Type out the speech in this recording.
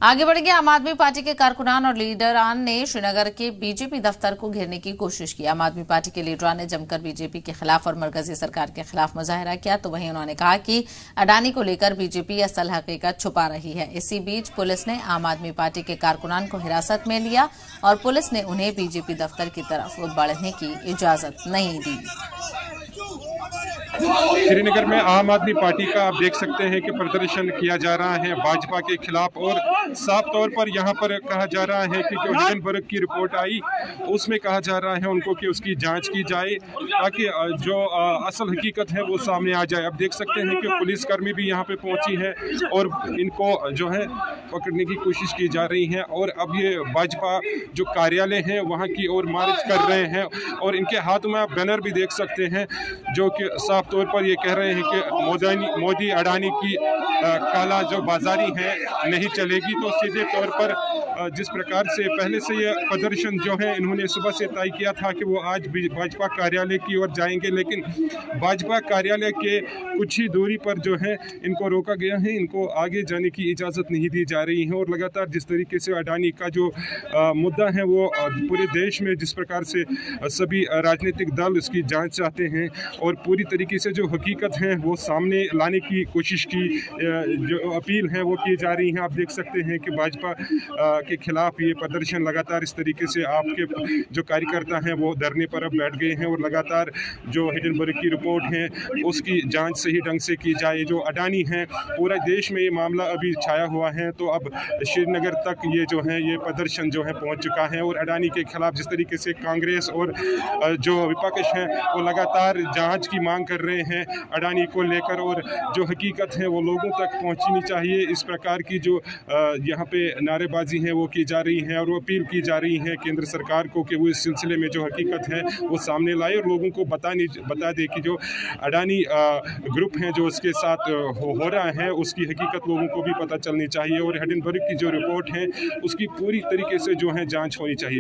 आगे बढ़ गया। आम आदमी पार्टी के कारकुनान और लीडरान ने श्रीनगर के बीजेपी दफ्तर को घेरने की कोशिश की। आम आदमी पार्टी के लीडरान ने जमकर बीजेपी के खिलाफ और मरकजी सरकार के खिलाफ मुजाहरा किया, तो वहीं उन्होंने कहा कि अडानी को लेकर बीजेपी असल हकीकत छुपा रही है। इसी बीच पुलिस ने आम आदमी पार्टी के कारकुनान को हिरासत में लिया और पुलिस ने उन्हें बीजेपी दफ्तर की तरफ बढ़ने की इजाजत नहीं दी। श्रीनगर में आम आदमी पार्टी का आप देख सकते हैं कि प्रदर्शन किया जा रहा है भाजपा के खिलाफ, और साफ तौर पर यहाँ पर कहा जा रहा है कि जो हिडनबर्ग की रिपोर्ट आई उसमें कहा जा रहा है उनको कि उसकी जांच की जाए ताकि जो असल हकीकत है वो सामने आ जाए। अब देख सकते हैं कि पुलिसकर्मी भी यहाँ पे पहुंची है और इनको जो है पकड़ने की कोशिश की जा रही है, और अब ये भाजपा जो कार्यालय है वहाँ की ओर मार्च कर रहे हैं और इनके हाथ में आप बैनर भी देख सकते हैं जो कि साफ तौर पर ये कह रहे हैं कि मोदी अडानी की काला जो बाजारी है नहीं चलेगी। तो सीधे तौर पर जिस प्रकार से पहले से ये प्रदर्शन जो है इन्होंने सुबह से तय किया था कि वो आज भाजपा कार्यालय की ओर जाएंगे, लेकिन भाजपा कार्यालय के कुछ ही दूरी पर जो है इनको रोका गया है, इनको आगे जाने की इजाज़त नहीं दी जा रही है। और लगातार जिस तरीके से अडानी का जो मुद्दा है वो पूरे देश में जिस प्रकार से सभी राजनीतिक दल उसकी जांच चाहते हैं और पूरी तरीके से जो हकीकत है वो सामने लाने की कोशिश की जो अपील है वो की जा रही है। आप देख सकते हैं कि भाजपा के खिलाफ ये प्रदर्शन लगातार इस तरीके से आपके जो कार्यकर्ता हैं वो धरने पर अब बैठ गए हैं और लगातार जो हिडनबर्ग की रिपोर्ट है उसकी जांच सही ढंग से की जाए। जो अडानी है पूरे देश में ये मामला अभी छाया हुआ है, तो अब श्रीनगर तक ये जो है ये प्रदर्शन जो है पहुंच चुका है और अडानी के खिलाफ जिस तरीके से कांग्रेस और जो विपक्ष है वो लगातार जांच की मांग कर रहे हैं अडानी को लेकर, और जो हकीकत है वो लोगों तक पहुंचनी चाहिए। इस प्रकार की जो यहाँ पे नारेबाजी है वो की जा रही है और वो अपील की जा रही है केंद्र सरकार को कि वो इस सिलसिले में जो हकीकत है वो सामने लाए और लोगों को बता दे कि जो अडानी ग्रुप है जो उसके साथ हो रहा है उसकी हकीकत लोगों को भी पता चलनी चाहिए और हिडनबर्ग की जो रिपोर्ट है उसकी पूरी तरीके से जो है जांच होनी चाहिए।